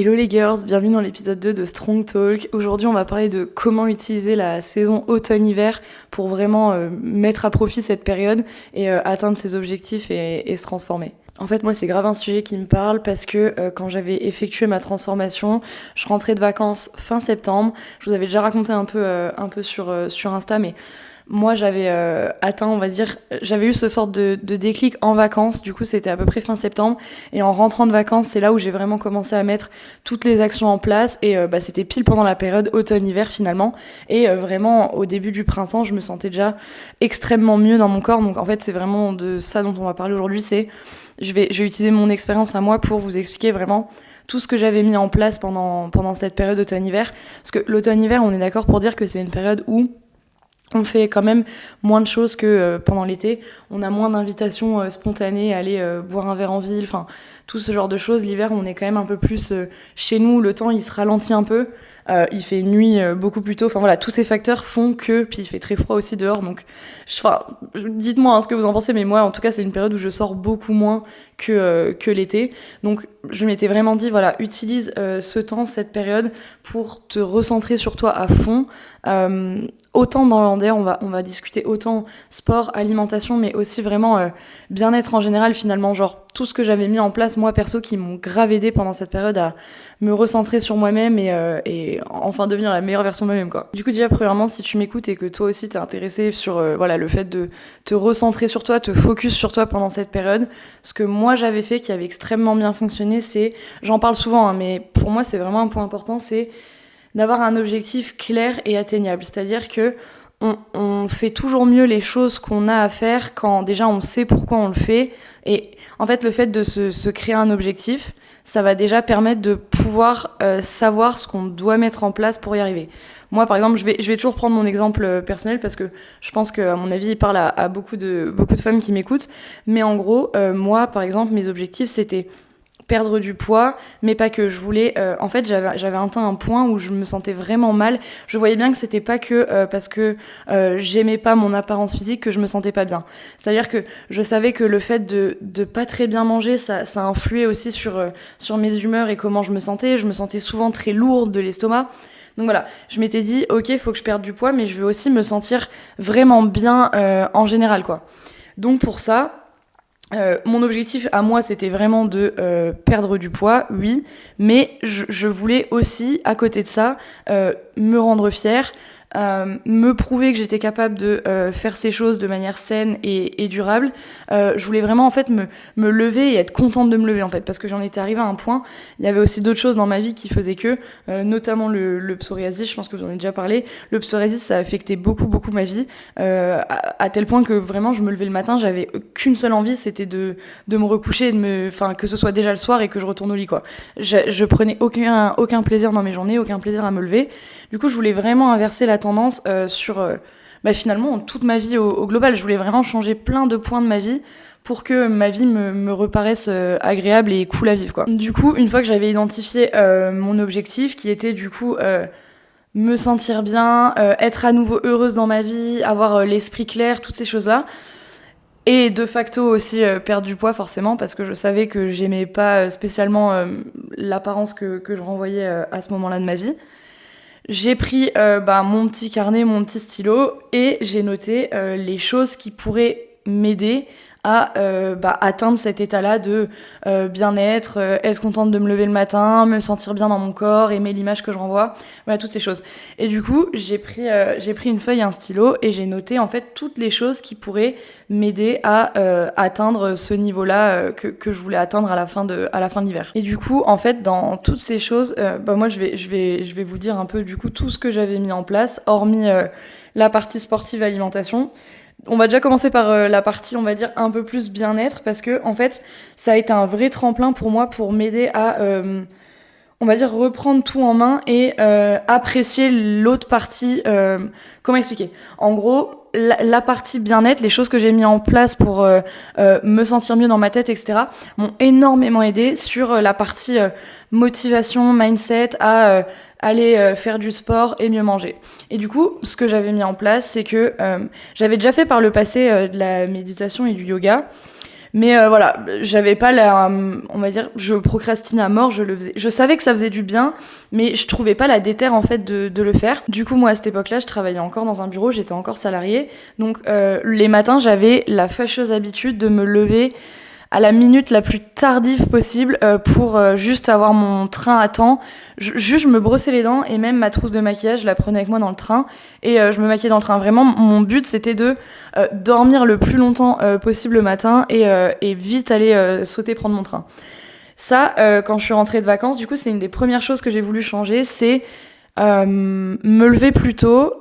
Hello les girls, bienvenue dans l'épisode 2 de Strong Talk. Aujourd'hui on va parler de comment utiliser la saison automne-hiver pour vraiment mettre à profit cette période et atteindre ses objectifs et se transformer. En fait moi c'est grave un sujet qui me parle parce que quand j'avais effectué ma transformation, je rentrais de vacances fin septembre. Je vous avais déjà raconté un peu sur Insta, mais moi, j'avais atteint, on va dire, j'avais eu ce sorte de déclic en vacances. Du coup, c'était à peu près fin septembre. Et en rentrant de vacances, c'est là où j'ai vraiment commencé à mettre toutes les actions en place. Et c'était pile pendant la période automne-hiver finalement. Et vraiment, au début du printemps, je me sentais déjà extrêmement mieux dans mon corps. Donc en fait, c'est vraiment de ça dont on va parler aujourd'hui. Je vais utiliser mon expérience à moi pour vous expliquer vraiment tout ce que j'avais mis en place pendant cette période automne-hiver. Parce que l'automne-hiver, on est d'accord pour dire que c'est une période où on fait quand même moins de choses que pendant l'été. On a moins d'invitations spontanées à aller boire un verre en ville, enfin tout ce genre de choses. L'hiver, on est quand même un peu plus chez nous. Le temps, il se ralentit un peu. Il fait nuit beaucoup plus tôt. Enfin voilà, tous ces facteurs font que... Puis il fait très froid aussi dehors. Donc, dites-moi ce que vous en pensez. Mais moi, en tout cas, c'est une période où je sors beaucoup moins que l'été. Donc, je m'étais vraiment dit, voilà, utilise ce temps, cette période, pour te recentrer sur toi à fond. Autant dans d'ailleurs on va discuter autant sport, alimentation, mais aussi vraiment bien-être en général finalement, genre tout ce que j'avais mis en place moi perso qui m'ont grave aidé pendant cette période à me recentrer sur moi-même et enfin devenir la meilleure version de moi-même quoi. Du coup déjà premièrement si tu m'écoutes et que toi aussi t'es intéressé sur voilà le fait de te recentrer sur toi, te focus sur toi pendant cette période, ce que moi j'avais fait qui avait extrêmement bien fonctionné, c'est, j'en parle souvent hein, mais pour moi c'est vraiment un point important, c'est d'avoir un objectif clair et atteignable. C'est-à-dire que on fait toujours mieux les choses qu'on a à faire quand déjà on sait pourquoi on le fait. Et en fait, le fait de se créer un objectif, ça va déjà permettre de pouvoir savoir ce qu'on doit mettre en place pour y arriver. Moi, par exemple, je vais toujours prendre mon exemple personnel parce que je pense qu'à mon avis, il parle à beaucoup de femmes qui m'écoutent. Mais en gros, moi, par exemple, mes objectifs, c'était perdre du poids, mais pas que. Je voulais, en fait, j'avais atteint un point où je me sentais vraiment mal. Je voyais bien que c'était pas que parce que j'aimais pas mon apparence physique que je me sentais pas bien. C'est-à-dire que je savais que le fait de pas très bien manger, ça influait aussi sur mes humeurs et comment je me sentais. Je me sentais souvent très lourde de l'estomac. Donc voilà, je m'étais dit, ok, faut que je perde du poids, mais je veux aussi me sentir vraiment bien en général, quoi. Donc pour ça, mon objectif à moi, c'était vraiment de perdre du poids, oui, mais je voulais aussi, à côté de ça, me rendre fière, me prouver que j'étais capable de faire ces choses de manière saine et durable. Je voulais vraiment en fait me lever et être contente de me lever en fait, parce que j'en étais arrivée à un point. Il y avait aussi d'autres choses dans ma vie qui faisaient que, notamment le psoriasis. Je pense que vous en avez déjà parlé. Le psoriasis, ça a affecté beaucoup ma vie, à tel point que vraiment je me levais le matin, j'avais qu'une seule envie, c'était de me recoucher, enfin que ce soit déjà le soir et que je retourne au lit quoi. Je prenais aucun plaisir dans mes journées, aucun plaisir à me lever. Du coup, je voulais vraiment inverser la tendance sur finalement toute ma vie au global. Je voulais vraiment changer plein de points de ma vie pour que ma vie me reparaisse agréable et cool à vivre quoi. Du coup, une fois que j'avais identifié mon objectif qui était du coup me sentir bien, être à nouveau heureuse dans ma vie, avoir l'esprit clair, toutes ces choses-là, et de facto aussi perdre du poids forcément parce que je savais que j'aimais pas spécialement l'apparence que je renvoyais à ce moment-là de ma vie. J'ai pris mon petit carnet, mon petit stylo et j'ai noté les choses qui pourraient m'aider à atteindre cet état-là de bien-être, être contente de me lever le matin, me sentir bien dans mon corps, aimer l'image que je renvoie, voilà toutes ces choses. Et du coup, j'ai pris une feuille et un stylo et j'ai noté en fait toutes les choses qui pourraient m'aider à atteindre ce niveau-là que je voulais atteindre à la fin de l'hiver. Et du coup, en fait, dans toutes ces choses, moi je vais vous dire un peu du coup tout ce que j'avais mis en place, hormis la partie sportive alimentation. On va déjà commencer par la partie, on va dire, un peu plus bien-être, parce que, en fait, ça a été un vrai tremplin pour moi pour m'aider à, on va dire, reprendre tout en main et apprécier l'autre partie. Comment expliquer ? En gros, la partie bien-être, les choses que j'ai mis en place pour me sentir mieux dans ma tête, etc., m'ont énormément aidé sur la partie motivation, mindset, à aller faire du sport et mieux manger. Et du coup, ce que j'avais mis en place, c'est que j'avais déjà fait par le passé de la méditation et du yoga, Voilà, j'avais pas on va dire, je procrastinais à mort, je le faisais. Je savais que ça faisait du bien, mais je trouvais pas la déterre en fait de le faire. Du coup, moi à cette époque-là, je travaillais encore dans un bureau, j'étais encore salariée. Donc les matins, j'avais la fâcheuse habitude de me lever à la minute la plus tardive possible pour juste avoir mon train à temps. Je me brossais les dents et même ma trousse de maquillage, je la prenais avec moi dans le train et je me maquillais dans le train. Vraiment, mon but, c'était de dormir le plus longtemps possible le matin et vite aller sauter prendre mon train. Ça, quand je suis rentrée de vacances, du coup, c'est une des premières choses que j'ai voulu changer, c'est me lever plus tôt.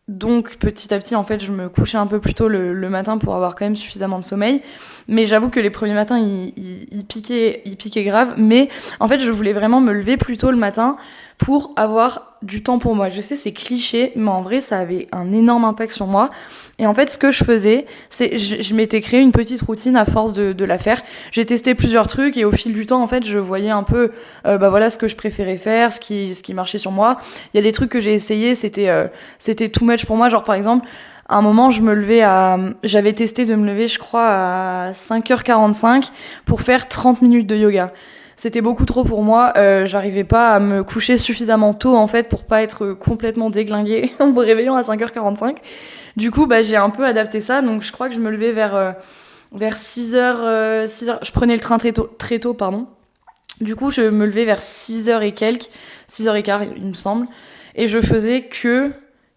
Donc petit à petit, en fait, je me couchais un peu plus tôt le matin pour avoir quand même suffisamment de sommeil. Mais j'avoue que les premiers matins, ils piquaient grave. Mais en fait, je voulais vraiment me lever plus tôt le matin pour avoir du temps pour moi. Je sais, c'est cliché, mais en vrai, ça avait un énorme impact sur moi. Et en fait, ce que je faisais, c'est je m'étais créé une petite routine à force de la faire. J'ai testé plusieurs trucs et au fil du temps, en fait, je voyais un peu, voilà, ce que je préférais faire, ce qui marchait sur moi. Il y a des trucs que j'ai essayé, c'était too much pour moi. Genre, par exemple, à un moment, j'avais testé de me lever, je crois, à 5h45 pour faire 30 minutes de yoga. C'était beaucoup trop pour moi, j'arrivais pas à me coucher suffisamment tôt en fait pour pas être complètement déglinguée en me réveillant à 5h45. Du coup, j'ai un peu adapté ça, donc je crois que je me levais vers 6h, 6h, je prenais le train très tôt, pardon. Du coup, je me levais vers 6h et quelques, 6h15 il me semble, et je faisais que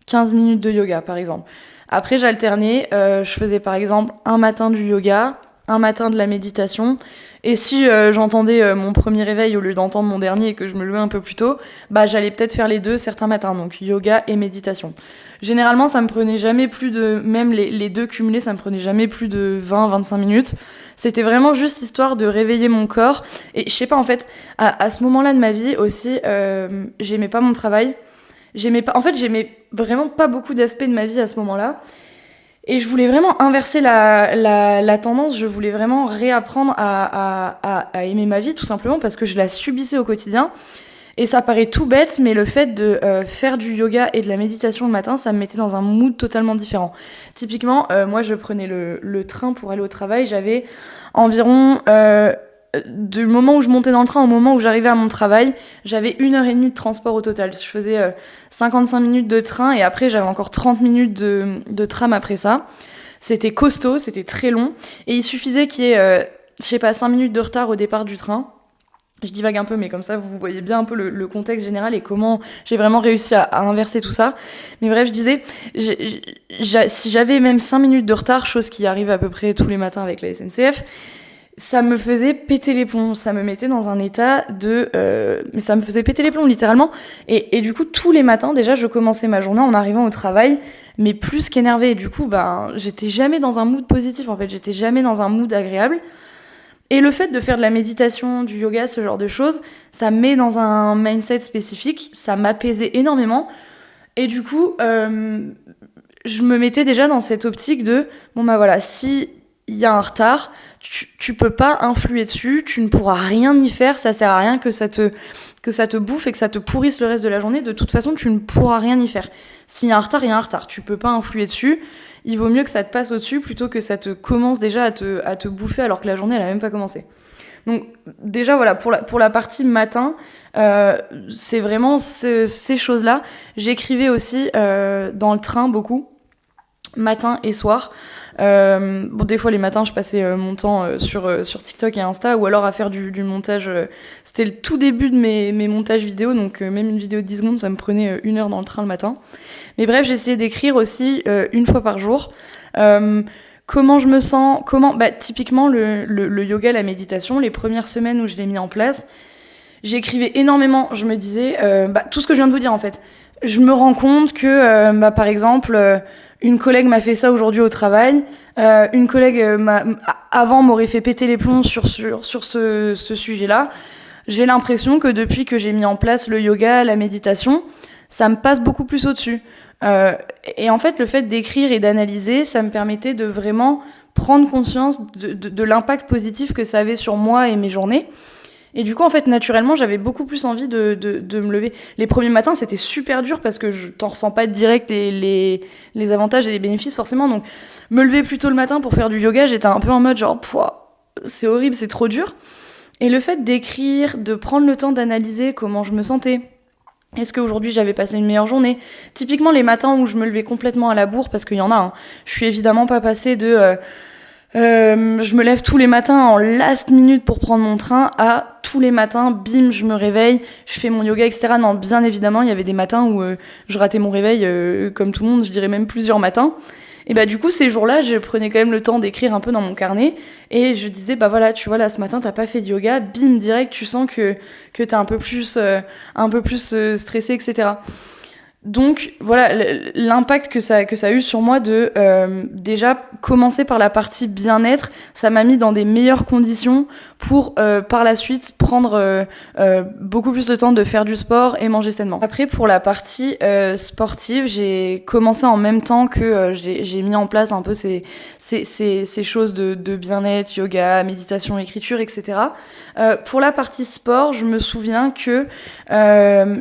15 minutes de yoga par exemple. Après, j'alternais, je faisais par exemple un matin du yoga, un matin de la méditation. Et si j'entendais mon premier réveil au lieu d'entendre mon dernier et que je me levais un peu plus tôt, j'allais peut-être faire les deux certains matins, donc yoga et méditation. Généralement, ça me prenait jamais plus de, même les deux cumulés, ça me prenait jamais plus de 20-25 minutes. C'était vraiment juste histoire de réveiller mon corps. Et je sais pas, en fait, à ce moment-là de ma vie aussi, j'aimais pas mon travail. J'aimais vraiment pas beaucoup d'aspects de ma vie à ce moment-là. Et je voulais vraiment inverser la tendance, je voulais vraiment réapprendre à aimer ma vie, tout simplement, parce que je la subissais au quotidien. Et ça paraît tout bête, mais le fait de faire du yoga et de la méditation le matin, ça me mettait dans un mood totalement différent. Typiquement, moi, je prenais le train pour aller au travail, j'avais environ... du moment où je montais dans le train au moment où j'arrivais à mon travail, j'avais 1h30 de transport au total. Je faisais 55 minutes de train et après j'avais encore 30 minutes de tram après ça. C'était costaud, c'était très long et il suffisait qu'il y ait, 5 minutes de retard au départ du train. Je divague un peu, mais comme ça, vous voyez bien un peu le contexte général et comment j'ai vraiment réussi à inverser tout ça. Mais bref, je disais, si j'avais même 5 minutes de retard, chose qui arrive à peu près tous les matins avec la SNCF, ça me faisait péter les plombs, ça me mettait dans un état mais ça me faisait péter les plombs littéralement. Et du coup, tous les matins, déjà, je commençais ma journée en arrivant au travail, mais plus qu'énervée. Et du coup, j'étais jamais dans un mood positif, en fait, j'étais jamais dans un mood agréable. Et le fait de faire de la méditation, du yoga, ce genre de choses, ça me met dans un mindset spécifique, ça m'apaisait énormément. Et du coup, je me mettais déjà dans cette optique de, voilà, si il y a un retard, tu peux pas influer dessus, tu ne pourras rien y faire, ça sert à rien que ça te bouffe et que ça te pourrisse le reste de la journée. De toute façon, tu ne pourras rien y faire. S'il y a un retard, il y a un retard. Tu peux pas influer dessus. Il vaut mieux que ça te passe au-dessus plutôt que ça te commence déjà à te bouffer alors que la journée, elle a même pas commencé. Donc déjà, voilà, pour la partie matin, c'est vraiment ces choses-là. J'écrivais aussi dans le train beaucoup, matin et soir. Des fois les matins je passais mon temps sur TikTok et Insta ou alors à faire du montage. C'était le tout début de mes montages vidéo, donc même une vidéo de 10 secondes ça me prenait 1 heure dans le train le matin. Mais bref, j'essayais d'écrire aussi 1 fois par jour. Comment je me sens, typiquement le yoga, la méditation, les premières semaines où je l'ai mis en place, j'écrivais énormément. Je me disais tout ce que je viens de vous dire en fait. Je me rends compte que par exemple une collègue m'a fait ça aujourd'hui au travail, une collègue avant m'aurait fait péter les plombs sur ce sujet-là. J'ai l'impression que depuis que j'ai mis en place le yoga, la méditation, ça me passe beaucoup plus au-dessus. Et en fait, le fait d'écrire et d'analyser, ça me permettait de vraiment prendre conscience de l'impact positif que ça avait sur moi et mes journées. Et du coup, en fait, naturellement, j'avais beaucoup plus envie de me lever. Les premiers matins, c'était super dur parce que je t'en ressens pas direct les avantages et les bénéfices, forcément. Donc, me lever plus tôt le matin pour faire du yoga, j'étais un peu en mode genre, c'est horrible, c'est trop dur. Et le fait d'écrire, de prendre le temps d'analyser comment je me sentais, est-ce qu'aujourd'hui j'avais passé une meilleure journée? Typiquement les matins où je me levais complètement à la bourre, parce qu'il y en a, hein. Je suis évidemment pas passée de je me lève tous les matins en last minute pour prendre mon train à tous les matins, bim, je me réveille, je fais mon yoga, etc. Non, bien évidemment, il y avait des matins où je ratais mon réveil comme tout le monde, je dirais même plusieurs matins. Et bah du coup, ces jours-là, je prenais quand même le temps d'écrire un peu dans mon carnet et je disais, bah voilà, tu vois, là ce matin, t'as pas fait de yoga, bim, direct, tu sens que t'es un peu plus stressé, etc. Donc voilà l'impact que ça a eu sur moi de déjà commencer par la partie bien-être, ça m'a mis dans des meilleures conditions pour par la suite prendre beaucoup plus de temps de faire du sport et manger sainement. Après pour la partie sportive, j'ai commencé en même temps que j'ai mis en place un peu ces choses de bien-être, yoga, méditation, écriture, etc. Pour la partie sport, je me souviens que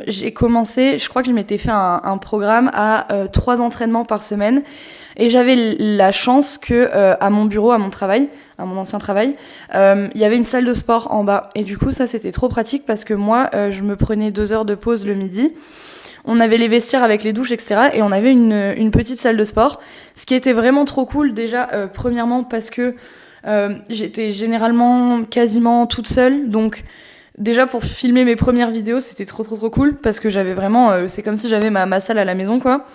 j'ai commencé, je crois que je m'étais fait un programme à 3 entraînements par semaine et j'avais la chance que à mon bureau, à mon travail, à mon ancien travail, il y avait une salle de sport en bas et du coup ça c'était trop pratique parce que moi je me prenais 2 heures de pause le midi. On avait les vestiaires avec les douches, etc. Et on avait une petite salle de sport, ce qui était vraiment trop cool déjà premièrement parce que j'étais généralement quasiment toute seule, donc déjà pour filmer mes premières vidéos c'était trop cool parce que j'avais vraiment c'est comme si j'avais ma salle à la maison quoi.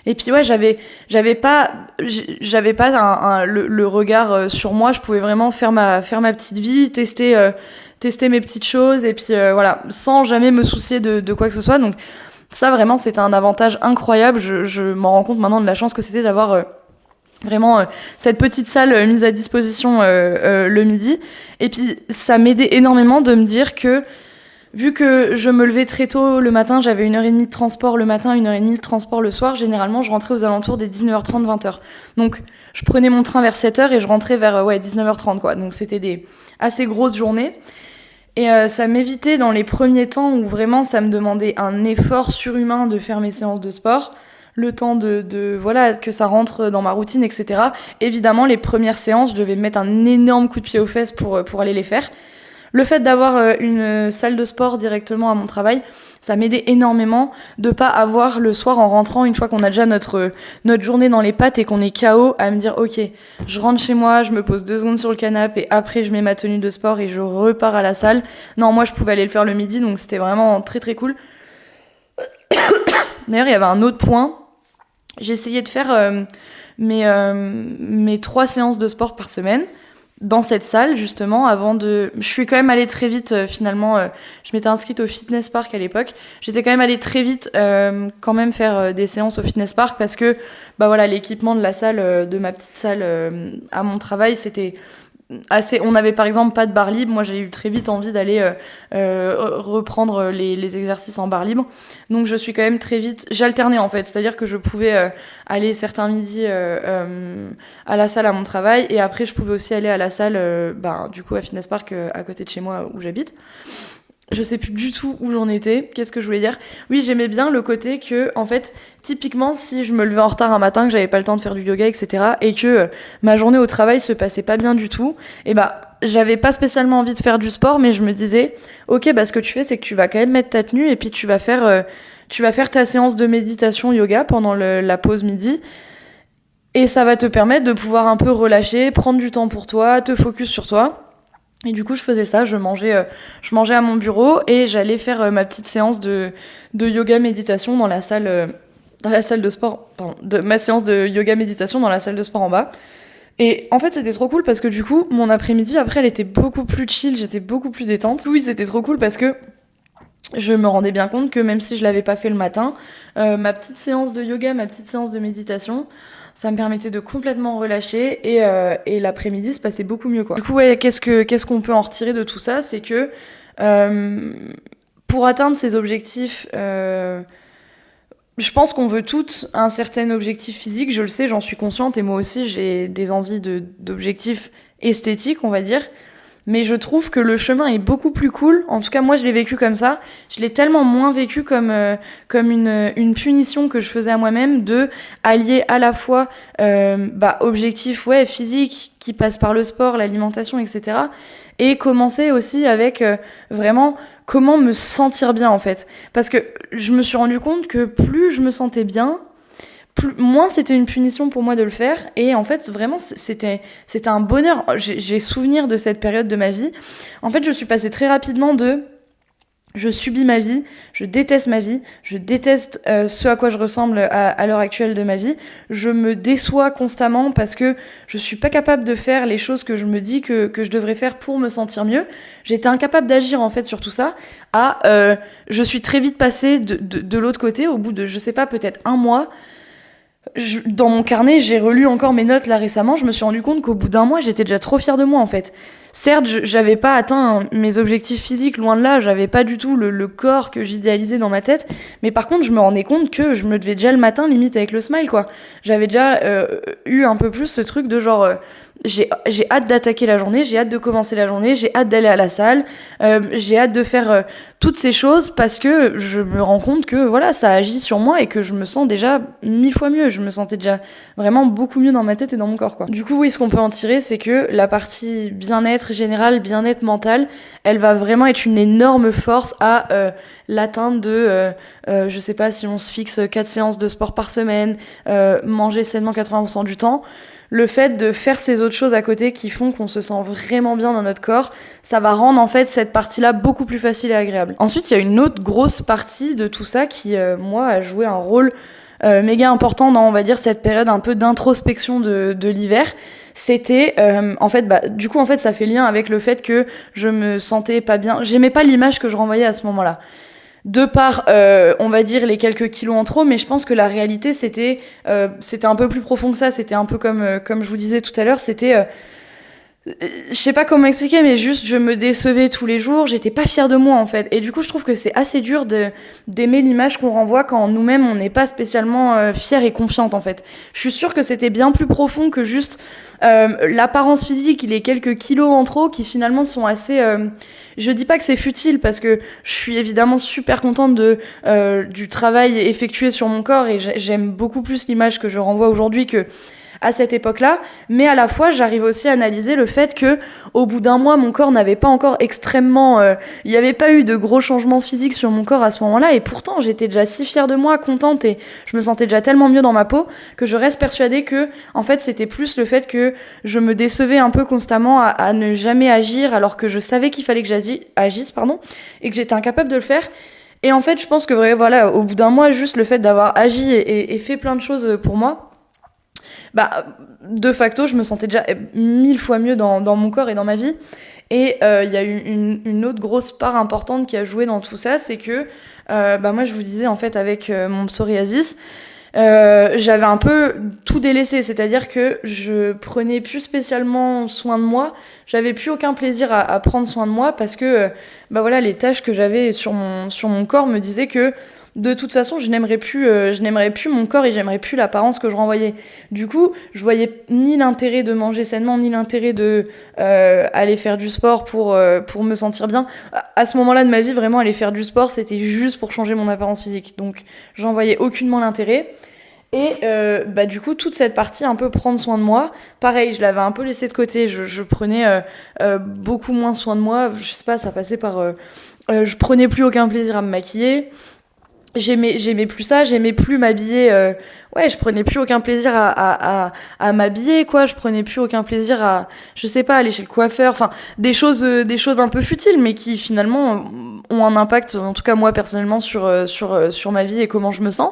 Et puis ouais, j'avais pas le regard sur moi, je pouvais vraiment faire ma petite vie, tester mes petites choses et puis voilà, sans jamais me soucier de quoi que ce soit. Donc ça vraiment c'était un avantage incroyable, je m'en rends compte maintenant de la chance que c'était d'avoir vraiment cette petite salle mise à disposition le midi. Et puis ça m'aidait énormément de me dire que vu que je me levais très tôt le matin, j'avais 1h30 de transport le matin, 1h30 de transport le soir, généralement je rentrais aux alentours des 19h30, 20h. Donc je prenais mon train vers 7h et je rentrais vers 19h30 quoi. Donc c'était des assez grosses journées. Et ça m'évitait dans les premiers temps où vraiment ça me demandait un effort surhumain de faire mes séances de sport, le temps de voilà que ça rentre dans ma routine, etc. Évidemment, les premières séances, je devais me mettre un énorme coup de pied aux fesses pour aller les faire. Le fait d'avoir une salle de sport directement à mon travail, ça m'aidait énormément de pas avoir le soir en rentrant, une fois qu'on a déjà notre journée dans les pattes et qu'on est KO, à me dire ok, je rentre chez moi, je me pose 2 secondes sur le canapé et après je mets ma tenue de sport et je repars à la salle. Non, moi je pouvais aller le faire le midi, donc c'était vraiment très cool. D'ailleurs, il y avait un autre point. J'ai essayé de faire mes 3 séances de sport par semaine dans cette salle justement je suis quand même allée très vite finalement, je m'étais inscrite au fitness park à l'époque, j'étais quand même allée très vite quand même faire des séances au fitness park parce que bah voilà, l'équipement de la salle de ma petite salle à mon travail c'était assez, on avait par exemple pas de barre libre, moi j'ai eu très vite envie d'aller reprendre les exercices en barre libre, donc je suis quand même très vite, j'alternais en fait, c'est-à-dire que je pouvais aller certains midis à la salle à mon travail et après je pouvais aussi aller à la salle du coup à Fitness Park à côté de chez moi où j'habite. Je sais plus du tout où j'en étais. Qu'est-ce que je voulais dire? Oui, j'aimais bien le côté que, en fait, typiquement, si je me levais en retard un matin, que j'avais pas le temps de faire du yoga, etc., et que ma journée au travail se passait pas bien du tout, et bah, j'avais pas spécialement envie de faire du sport, mais je me disais, ok, bah, ce que tu fais, c'est que tu vas quand même mettre ta tenue, et puis tu vas faire ta séance de méditation yoga pendant la pause midi, et ça va te permettre de pouvoir un peu relâcher, prendre du temps pour toi, te focus sur toi. Et du coup, je faisais ça, je mangeais à mon bureau et j'allais faire ma petite séance de yoga méditation dans la salle de sport, ma séance de yoga méditation dans la salle de sport en bas. Et en fait, c'était trop cool parce que du coup, mon après-midi, après, elle était beaucoup plus chill, j'étais beaucoup plus détente. Oui, c'était trop cool parce que je me rendais bien compte que même si je l'avais pas fait le matin, ma petite séance de yoga, ma petite séance de méditation, ça me permettait de complètement relâcher et l'après-midi se passait beaucoup mieux quoi. Du coup ouais, qu'est-ce qu'on peut en retirer de tout ça, c'est que pour atteindre ces objectifs, je pense qu'on veut toutes un certain objectif physique, je le sais, j'en suis consciente et moi aussi j'ai des envies d'objectifs esthétiques on va dire, mais je trouve que le chemin est beaucoup plus cool. En tout cas, moi, je l'ai vécu comme ça. Je l'ai tellement moins vécu comme une punition que je faisais à moi-même, de allier à la fois objectif physique qui passe par le sport, l'alimentation, etc., et commencer aussi avec vraiment comment me sentir bien, en fait. Parce que je me suis rendu compte que plus je me sentais bien, moins c'était une punition pour moi de le faire. Et en fait, vraiment, c'était un bonheur. J'ai souvenir de cette période de ma vie. En fait, je suis passée très rapidement de je subis ma vie, je déteste ma vie, je déteste ce à quoi je ressemble à l'heure actuelle de ma vie. Je me déçois constamment parce que je suis pas capable de faire les choses que je me dis que je devrais faire pour me sentir mieux. J'étais incapable d'agir en fait sur tout ça. Je suis très vite passée de l'autre côté, au bout de, je sais pas, peut-être un mois. Dans mon carnet, j'ai relu encore mes notes là récemment, je me suis rendu compte qu'au bout d'un mois, j'étais déjà trop fière de moi en fait. Certes, j'avais pas atteint mes objectifs physiques, loin de là, j'avais pas du tout le corps que j'idéalisais dans ma tête, mais par contre, je me rendais compte que je me levais déjà le matin limite avec le smile quoi. J'avais déjà eu un peu plus ce truc de genre j'ai hâte d'attaquer la journée, j'ai hâte de commencer la journée, j'ai hâte d'aller à la salle, j'ai hâte de faire toutes ces choses parce que je me rends compte que voilà, ça agit sur moi et que je me sens déjà 1000 fois mieux. Je me sentais déjà vraiment beaucoup mieux dans ma tête et dans mon corps, quoi. Du coup, oui, ce qu'on peut en tirer, c'est que la partie bien-être général, bien-être mental, elle va vraiment être une énorme force à l'atteinte de, je sais pas, si on se fixe 4 séances de sport par semaine, manger sainement 80% du temps. Le fait de faire ces autres choses à côté qui font qu'on se sent vraiment bien dans notre corps, ça va rendre en fait cette partie-là beaucoup plus facile et agréable. Ensuite, il y a une autre grosse partie de tout ça qui, moi, a joué un rôle méga important dans, on va dire, cette période un peu d'introspection de l'hiver. C'était, du coup, ça fait lien avec le fait que je me sentais pas bien. J'aimais pas l'image que je renvoyais à ce moment-là. De par, on va dire, les quelques kilos en trop, mais je pense que la réalité, c'était un peu plus profond que ça. C'était un peu comme je vous disais tout à l'heure, c'était... je sais pas comment expliquer, mais juste, je me décevais tous les jours, j'étais pas fière de moi, en fait. Et du coup, je trouve que c'est assez dur d'aimer l'image qu'on renvoie quand nous-mêmes, on n'est pas spécialement fière et confiante, en fait. Je suis sûre que c'était bien plus profond que juste l'apparence physique, les quelques kilos en trop qui finalement sont assez... je dis pas que c'est futile, parce que je suis évidemment super contente du travail effectué sur mon corps, et j'aime beaucoup plus l'image que je renvoie aujourd'hui que à cette époque-là, mais à la fois j'arrive aussi à analyser le fait que au bout d'un mois mon corps n'avait pas encore extrêmement il n'y avait pas eu de gros changements physiques sur mon corps à ce moment-là, et pourtant j'étais déjà si fière de moi, contente, et je me sentais déjà tellement mieux dans ma peau que je reste persuadée que en fait c'était plus le fait que je me décevais un peu constamment à ne jamais agir alors que je savais qu'il fallait que j'agisse et que j'étais incapable de le faire. Et en fait je pense que voilà, au bout d'un mois, juste le fait d'avoir agi et fait plein de choses pour moi, de facto, je me sentais déjà 1000 fois mieux dans mon corps et dans ma vie. Et il y a eu une autre grosse part importante qui a joué dans tout ça, c'est que moi, je vous disais, en fait, avec mon psoriasis, j'avais un peu tout délaissé, c'est-à-dire que je prenais plus spécialement soin de moi, j'avais plus aucun plaisir à prendre soin de moi parce que les tâches que j'avais sur mon corps me disaient que de toute façon, je n'aimerais plus mon corps et j'aimerais plus l'apparence que je renvoyais. Du coup, je voyais ni l'intérêt de manger sainement, ni l'intérêt de aller faire du sport pour me sentir bien. À ce moment-là de ma vie, vraiment, aller faire du sport, c'était juste pour changer mon apparence physique. Donc, j'en voyais aucunement l'intérêt. Et du coup, toute cette partie un peu prendre soin de moi, pareil, je l'avais un peu laissé de côté. Je prenais beaucoup moins soin de moi. Je sais pas, ça passait par... je prenais plus aucun plaisir à me maquiller. J'aimais plus ça, j'aimais plus m'habiller, je prenais plus aucun plaisir à m'habiller, quoi, je prenais plus aucun plaisir à, je sais pas, aller chez le coiffeur, enfin, des choses un peu futiles, mais qui finalement ont un impact, en tout cas moi personnellement, sur ma vie et comment je me sens.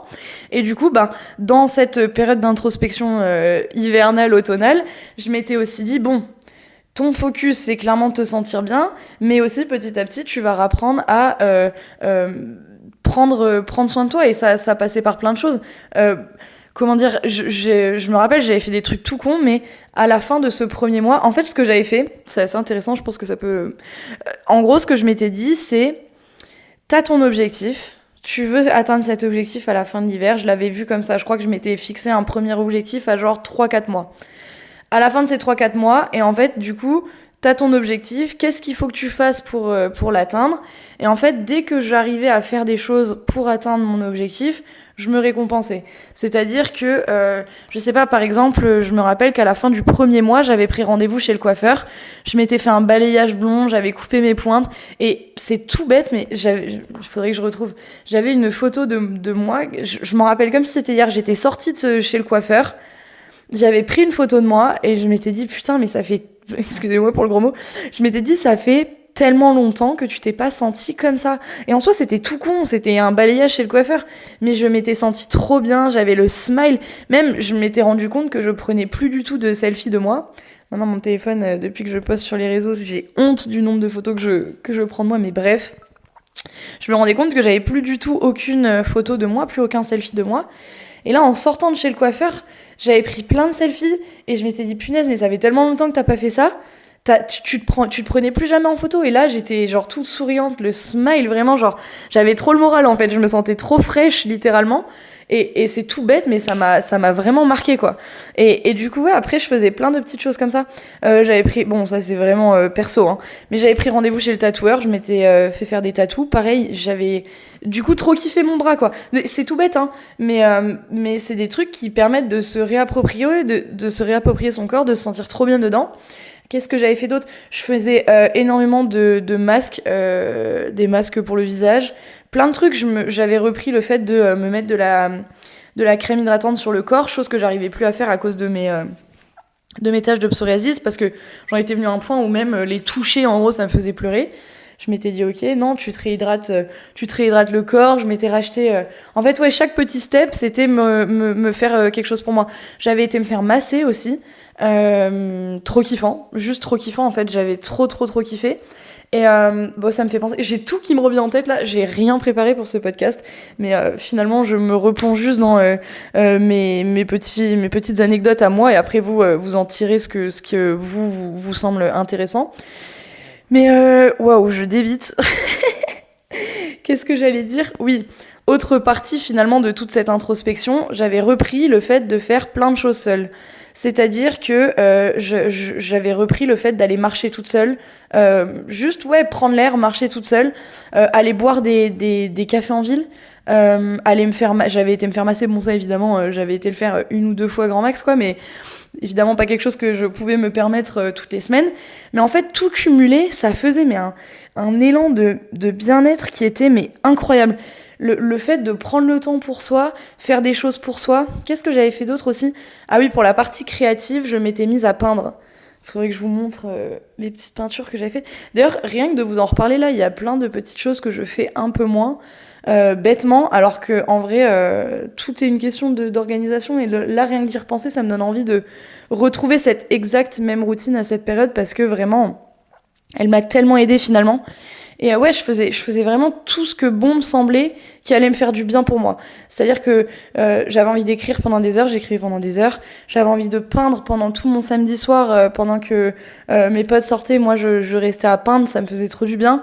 Et du coup, dans cette période d'introspection hivernale, automnale, je m'étais aussi dit, bon, ton focus, c'est clairement de te sentir bien, mais aussi petit à petit, tu vas apprendre à prendre soin de toi, et ça passait par plein de choses. Comment dire, je me rappelle, j'avais fait des trucs tout cons, mais à la fin de ce premier mois, en fait, ce que j'avais fait, c'est assez intéressant, je pense que ça peut... En gros, ce que je m'étais dit, c'est, t'as ton objectif, tu veux atteindre cet objectif à la fin de l'hiver, je l'avais vu comme ça, je crois que je m'étais fixé un premier objectif à genre 3-4 mois. À la fin de ces 3-4 mois, et en fait, du coup, t'as ton objectif, qu'est-ce qu'il faut que tu fasses pour l'atteindre. Et en fait, dès que j'arrivais à faire des choses pour atteindre mon objectif, je me récompensais. C'est-à-dire que, je sais pas, par exemple, je me rappelle qu'à la fin du premier mois, j'avais pris rendez-vous chez le coiffeur. Je m'étais fait un balayage blond, j'avais coupé mes pointes. Et c'est tout bête, mais il faudrait que je retrouve. J'avais une photo de moi. Je m'en rappelle comme si c'était hier. J'étais sortie de chez le coiffeur. J'avais pris une photo de moi et je m'étais dit, putain, mais ça fait, excusez-moi pour le gros mot, je m'étais dit, ça fait tellement longtemps que tu t'es pas senti comme ça. Et en soi, c'était tout con, c'était un balayage chez le coiffeur. Mais je m'étais sentie trop bien, j'avais le smile. Même, je m'étais rendu compte que je prenais plus du tout de selfies de moi. Maintenant, mon téléphone, depuis que je poste sur les réseaux, j'ai honte du nombre de photos que je prends de moi, mais bref. Je me rendais compte que j'avais plus du tout aucune photo de moi, plus aucun selfie de moi. Et là, en sortant de chez le coiffeur, j'avais pris plein de selfies et je m'étais dit, punaise, mais ça fait tellement longtemps que t'as pas fait ça. Tu te prenais plus jamais en photo. Et là, j'étais genre toute souriante, le smile, vraiment, genre, j'avais trop le moral en fait. Je me sentais trop fraîche, littéralement. Et c'est tout bête, mais ça m'a vraiment marqué, quoi. Et du coup, ouais, après, je faisais plein de petites choses comme ça. J'avais pris, bon, ça c'est vraiment perso, hein, mais j'avais pris rendez-vous chez le tatoueur, je m'étais fait faire des tatous. Pareil, j'avais du coup trop kiffé mon bras, quoi. C'est tout bête, hein, mais c'est des trucs qui permettent de se réapproprier, de se réapproprier son corps, de se sentir trop bien dedans. Qu'est-ce que j'avais fait d'autre ? Je faisais énormément de masques, des masques pour le visage, plein de trucs. J'avais repris le fait de me mettre de la crème hydratante sur le corps, chose que j'arrivais plus à faire à cause de mes taches de psoriasis, parce que j'en étais venue à un point où même les toucher en gros ça me faisait pleurer. Je m'étais dit ok, non, tu te réhydrates le corps. Je m'étais racheté en fait, ouais, chaque petit step c'était me faire quelque chose pour moi. J'avais été me faire masser aussi, trop kiffant, juste trop kiffant en fait. J'avais trop kiffé. Et bon, ça me fait penser, j'ai tout qui me revient en tête là, j'ai rien préparé pour ce podcast, mais finalement je me replonge juste dans mes petites anecdotes à moi, et après vous en tirez ce que vous semble intéressant. Mais waouh, je débite. Qu'est-ce que j'allais dire ? Oui, autre partie finalement de toute cette introspection, j'avais repris le fait de faire plein de choses seule. C'est-à-dire que j'avais repris le fait d'aller marcher toute seule, juste ouais, prendre l'air, marcher toute seule, aller boire des cafés en ville, j'avais été me faire masser, bon ça évidemment j'avais été le faire 1 ou 2 fois grand max, quoi, mais évidemment pas quelque chose que je pouvais me permettre toutes les semaines. Mais en fait tout cumulé, ça faisait un élan de bien-être qui était incroyable. Le fait de prendre le temps pour soi, faire des choses pour soi. Qu'est-ce que j'avais fait d'autre aussi ? Ah oui, pour la partie créative, je m'étais mise à peindre. Il faudrait que je vous montre les petites peintures que j'avais faites. D'ailleurs, rien que de vous en reparler là, il y a plein de petites choses que je fais un peu moins, bêtement, alors que en vrai, tout est une question d'organisation. Et là, rien que d'y repenser, ça me donne envie de retrouver cette exacte même routine à cette période, parce que vraiment, elle m'a tellement aidée finalement. Et ouais, je faisais vraiment tout ce que bon me semblait qui allait me faire du bien pour moi. C'est-à-dire que j'avais envie d'écrire pendant des heures, j'écrivais pendant des heures. J'avais envie de peindre pendant tout mon samedi soir, pendant que mes potes sortaient. Moi, je restais à peindre, ça me faisait trop du bien.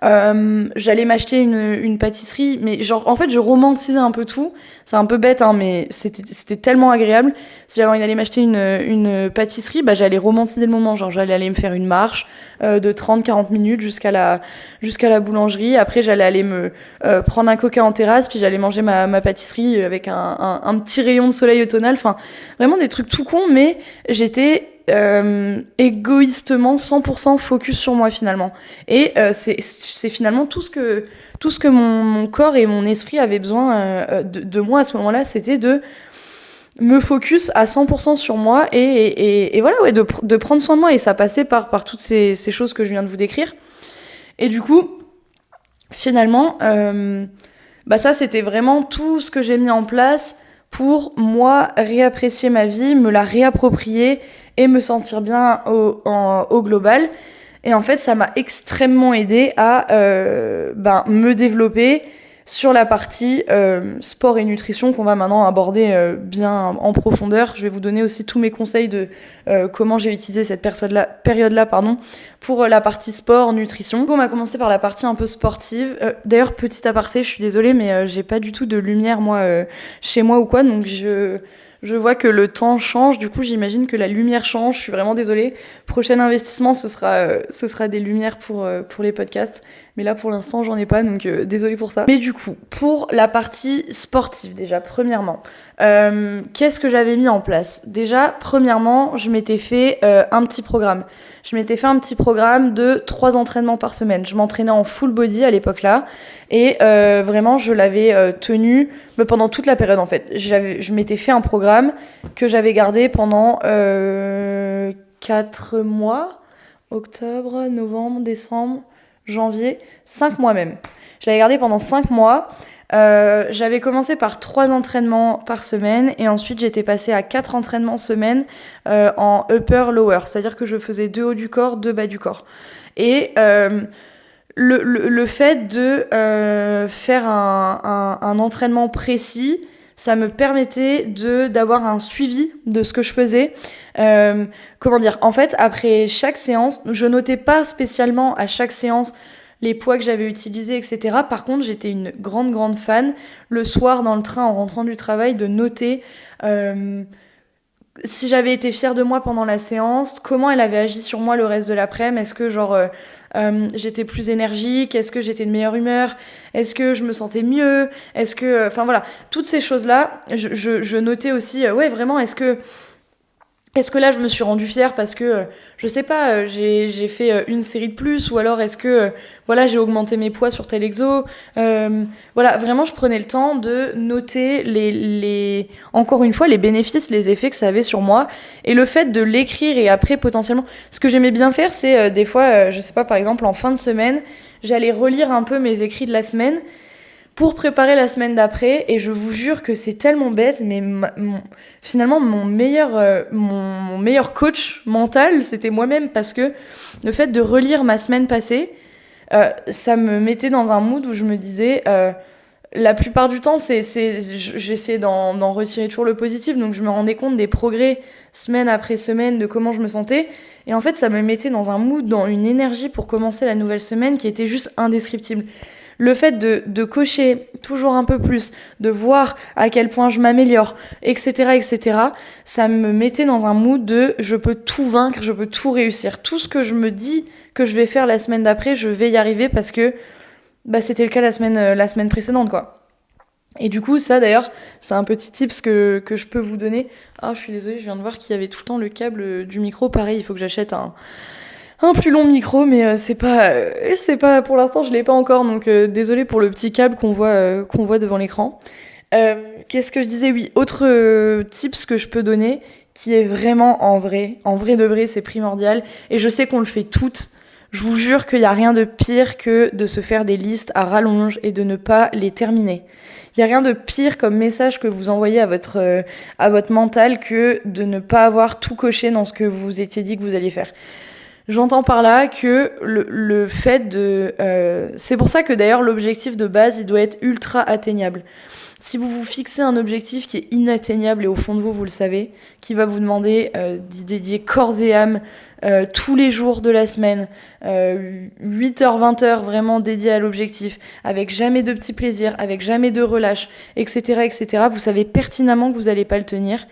J'allais m'acheter une pâtisserie, mais genre en fait je romantisais un peu tout. C'est un peu bête, hein, mais c'était tellement agréable. Si j'avais envie d'aller m'acheter une pâtisserie, bah j'allais romantiser le moment. Genre j'allais aller me faire une marche de 30-40 minutes jusqu'à la boulangerie. Après j'allais aller me prendre un coca en terrasse, puis j'allais manger ma pâtisserie avec un petit rayon de soleil automnal. Enfin vraiment des trucs tout cons, mais j'étais égoïstement 100% focus sur moi finalement. Et c'est finalement tout ce que mon corps et mon esprit avaient besoin de moi à ce moment-là, c'était de me focus à 100% sur moi et voilà, ouais, de prendre soin de moi. Et ça passait par toutes ces choses que je viens de vous décrire. Et du coup, finalement, ça c'était vraiment tout ce que j'ai mis en place pour moi réapprécier ma vie, me la réapproprier et me sentir bien au global. Et en fait, ça m'a extrêmement aidée à me développer sur la partie sport et nutrition qu'on va maintenant aborder bien en profondeur. Je vais vous donner aussi tous mes conseils de comment j'ai utilisé cette période-là, pour la partie sport, nutrition. On va commencer par la partie un peu sportive. D'ailleurs, petit aparté, je suis désolée, mais j'ai pas du tout de lumière, moi, chez moi ou quoi, donc je Je vois que le temps change, du coup j'imagine que la lumière change, je suis vraiment désolée. Prochain investissement, ce sera des lumières pour les podcasts, mais là pour l'instant j'en ai pas, donc désolée pour ça. Mais du coup, pour la partie sportive déjà, premièrement, qu'est-ce que j'avais mis en place ? Déjà, premièrement, je m'étais fait un petit programme. Je m'étais fait un petit programme de 3 entraînements par semaine. Je m'entraînais en full body à l'époque là, et vraiment je l'avais tenu pendant toute la période en fait. Je m'étais fait un programme que j'avais gardé pendant 4 mois, octobre, novembre, décembre, janvier, 5 mois même. Je l'avais gardé pendant 5 mois. J'avais commencé par 3 entraînements par semaine et ensuite j'étais passée à 4 entraînements semaine en upper-lower, c'est-à-dire que je faisais 2 haut du corps, 2 bas du corps. Et le fait de faire un entraînement précis, ça me permettait d'avoir un suivi de ce que je faisais. Comment dire ? En fait, après chaque séance, je notais pas spécialement à chaque séance les poids que j'avais utilisés, etc. Par contre, j'étais une grande fan, le soir dans le train en rentrant du travail, de noter si j'avais été fière de moi pendant la séance, comment elle avait agi sur moi le reste de l'après-midi, est-ce que j'étais plus énergique, est-ce que j'étais de meilleure humeur, est-ce que je me sentais mieux, est-ce que... Enfin voilà, toutes ces choses-là, je notais aussi, ouais vraiment, est-ce que là je me suis rendue fière parce que je sais pas, j'ai fait une série de plus, ou alors est-ce que voilà, j'ai augmenté mes poids sur tel exo, voilà, vraiment je prenais le temps de noter encore une fois les bénéfices, les effets que ça avait sur moi, et le fait de l'écrire. Et après potentiellement ce que j'aimais bien faire, c'est des fois je sais pas, par exemple en fin de semaine, j'allais relire un peu mes écrits de la semaine pour préparer la semaine d'après, et je vous jure que c'est tellement bête, mais finalement mon meilleur coach mental, c'était moi-même, parce que le fait de relire ma semaine passée, ça me mettait dans un mood où je me disais, la plupart du temps, j'essayais d'en retirer toujours le positif, donc je me rendais compte des progrès semaine après semaine, de comment je me sentais, et en fait ça me mettait dans un mood, dans une énergie pour commencer la nouvelle semaine qui était juste indescriptible. Le fait de cocher toujours un peu plus, de voir à quel point je m'améliore, etc., ça me mettait dans un mood de je peux tout vaincre, je peux tout réussir. Tout ce que je me dis que je vais faire la semaine d'après, je vais y arriver, parce que c'était le cas la semaine précédente, quoi. Et du coup, ça d'ailleurs, c'est un petit tips que je peux vous donner. Ah, je suis désolée, je viens de voir qu'il y avait tout le temps le câble du micro. Pareil, il faut que j'achète un plus long micro, mais c'est pas pour l'instant, je l'ai pas encore, donc désolée pour le petit câble qu'on voit devant l'écran. Qu'est-ce que je disais ? Oui, autre tips que je peux donner, qui est vraiment en vrai de vrai, c'est primordial, et je sais qu'on le fait toutes. Je vous jure qu'il y a rien de pire que de se faire des listes à rallonge et de ne pas les terminer. Il y a rien de pire comme message que vous envoyez à votre mental que de ne pas avoir tout coché dans ce que vous vous étiez dit que vous alliez faire. J'entends par là que le fait de... c'est pour ça que d'ailleurs l'objectif de base, il doit être ultra atteignable. Si vous vous fixez un objectif qui est inatteignable, et au fond de vous, vous le savez, qui va vous demander d'y dédier corps et âme tous les jours de la semaine, 8h, 20h vraiment dédiés à l'objectif, avec jamais de petits plaisirs, avec jamais de relâche, etc., vous savez pertinemment que vous n'allez pas le tenir.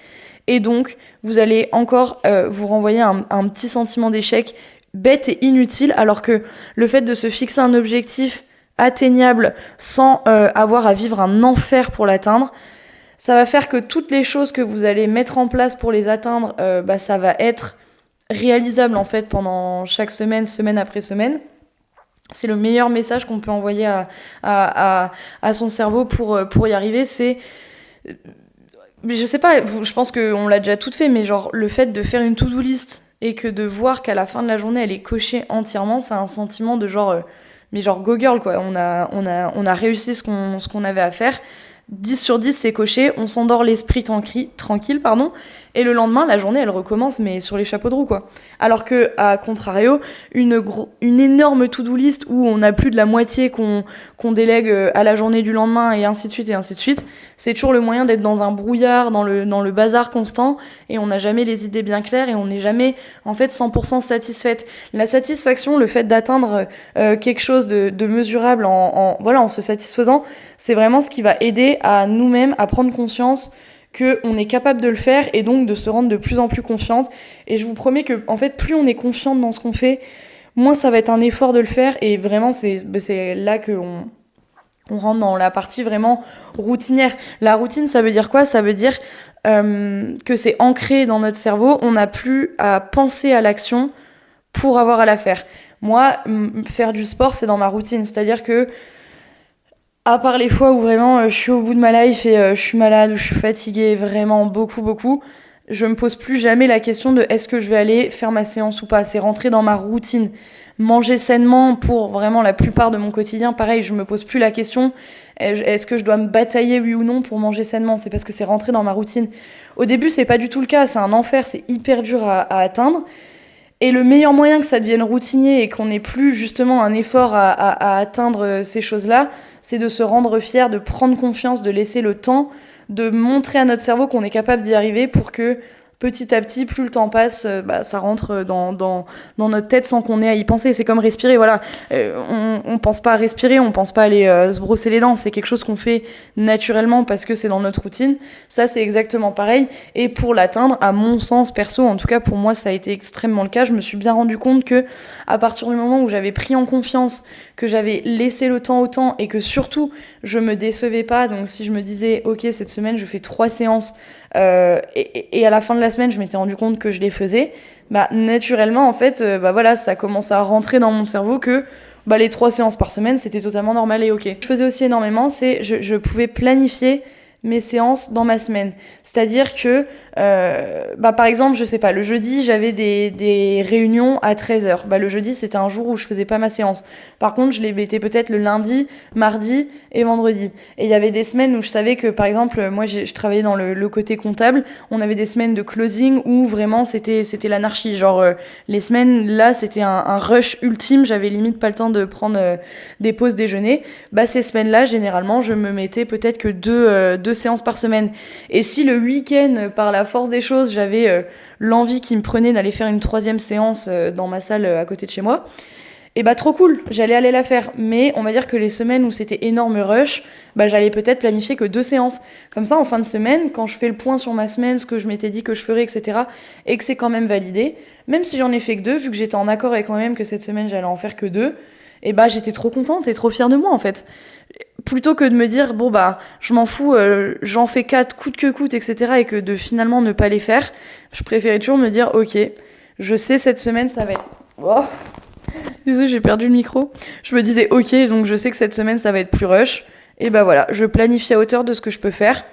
Et donc, vous allez encore vous renvoyer un petit sentiment d'échec bête et inutile, alors que le fait de se fixer un objectif atteignable sans avoir à vivre un enfer pour l'atteindre, ça va faire que toutes les choses que vous allez mettre en place pour les atteindre, ça va être réalisable en fait pendant chaque semaine après semaine. C'est le meilleur message qu'on peut envoyer à son cerveau pour y arriver. C'est... Mais je sais pas, je pense qu'on l'a déjà toutes fait, mais genre le fait de faire une to-do list et que de voir qu'à la fin de la journée elle est cochée entièrement, c'est un sentiment de genre mais genre go girl, quoi. On a réussi ce qu'on avait à faire. 10 sur 10, c'est coché, on s'endort l'esprit tranquille, et le lendemain, la journée, elle recommence, mais sur les chapeaux de roue, quoi. Alors que, à contrario, une énorme to-do list où on a plus de la moitié qu'on délègue à la journée du lendemain, et ainsi de suite, c'est toujours le moyen d'être dans un brouillard, dans le bazar constant, et on n'a jamais les idées bien claires, et on n'est jamais, en fait, 100% satisfaite. La satisfaction, le fait d'atteindre quelque chose de mesurable en se satisfaisant, c'est vraiment ce qui va aider à nous-mêmes à prendre conscience qu'on est capable de le faire et donc de se rendre de plus en plus confiante. Et je vous promets que, en fait, plus on est confiante dans ce qu'on fait, moins ça va être un effort de le faire. Et vraiment, c'est là qu'on rentre dans la partie vraiment routinière. La routine, ça veut dire quoi ? Ça veut dire que c'est ancré dans notre cerveau. On n'a plus à penser à l'action pour avoir à la faire. Moi, faire du sport, c'est dans ma routine. C'est-à-dire que à part les fois où vraiment je suis au bout de ma life et je suis malade ou je suis fatiguée, vraiment beaucoup, je me pose plus jamais la question de est-ce que je vais aller faire ma séance ou pas. C'est rentrer dans ma routine. Manger sainement pour vraiment la plupart de mon quotidien, pareil, je me pose plus la question est-ce que je dois me batailler oui ou non pour manger sainement. C'est parce que c'est rentré dans ma routine. Au début, c'est pas du tout le cas, c'est un enfer, c'est hyper dur à atteindre. Et le meilleur moyen que ça devienne routinier et qu'on n'ait plus justement un effort à atteindre ces choses-là, c'est de se rendre fier, de prendre confiance, de laisser le temps, de montrer à notre cerveau qu'on est capable d'y arriver pour que petit à petit, plus le temps passe, ça rentre dans notre tête sans qu'on ait à y penser. C'est comme respirer, voilà. On pense pas à respirer, on pense pas à aller se brosser les dents. C'est quelque chose qu'on fait naturellement parce que c'est dans notre routine. Ça, c'est exactement pareil. Et pour l'atteindre, à mon sens perso, en tout cas pour moi, ça a été extrêmement le cas. Je me suis bien rendu compte que à partir du moment où j'avais pris en confiance, que j'avais laissé le temps au temps et que surtout, je me décevais pas. Donc si je me disais, ok, cette semaine, je fais 3 séances et à la fin de la semaine, je m'étais rendu compte que je les faisais. Naturellement, en fait, voilà, ça commence à rentrer dans mon cerveau que les 3 séances par semaine, c'était totalement normal et ok. Je faisais aussi énormément, je pouvais planifier mes séances dans ma semaine. C'est-à-dire que, par exemple, je sais pas, le jeudi, j'avais des réunions à 13h. Le jeudi, c'était un jour où je faisais pas ma séance. Par contre, je les mettais peut-être le lundi, mardi et vendredi. Et il y avait des semaines où je savais que, par exemple, moi, je travaillais dans le côté comptable. On avait des semaines de closing où vraiment c'était l'anarchie. Genre, les semaines, là, c'était un rush ultime. J'avais limite pas le temps de prendre des pauses déjeuner. Ces semaines-là, généralement, je me mettais peut-être que deux séances par semaine. Et si le week-end, par la force des choses, j'avais l'envie qui me prenait d'aller faire une 3e séance dans ma salle à côté de chez moi, et trop cool, j'allais aller la faire. Mais on va dire que les semaines où c'était énorme rush, j'allais peut-être planifier que 2 séances. Comme ça, en fin de semaine, quand je fais le point sur ma semaine, ce que je m'étais dit que je ferais, etc., et que c'est quand même validé, même si j'en ai fait que 2, vu que j'étais en accord avec moi-même que cette semaine, j'allais en faire que 2, j'étais trop contente et trop fière de moi, en fait. Plutôt que de me dire, je m'en fous, j'en fais 4, coûte que coûte, etc., et que de finalement ne pas les faire, je préférais toujours me dire, ok, je sais cette semaine, ça va être... Oh. Désolée, j'ai perdu le micro. Je me disais, ok, donc je sais que cette semaine, ça va être plus rush. Et voilà, je planifie à hauteur de ce que je peux faire.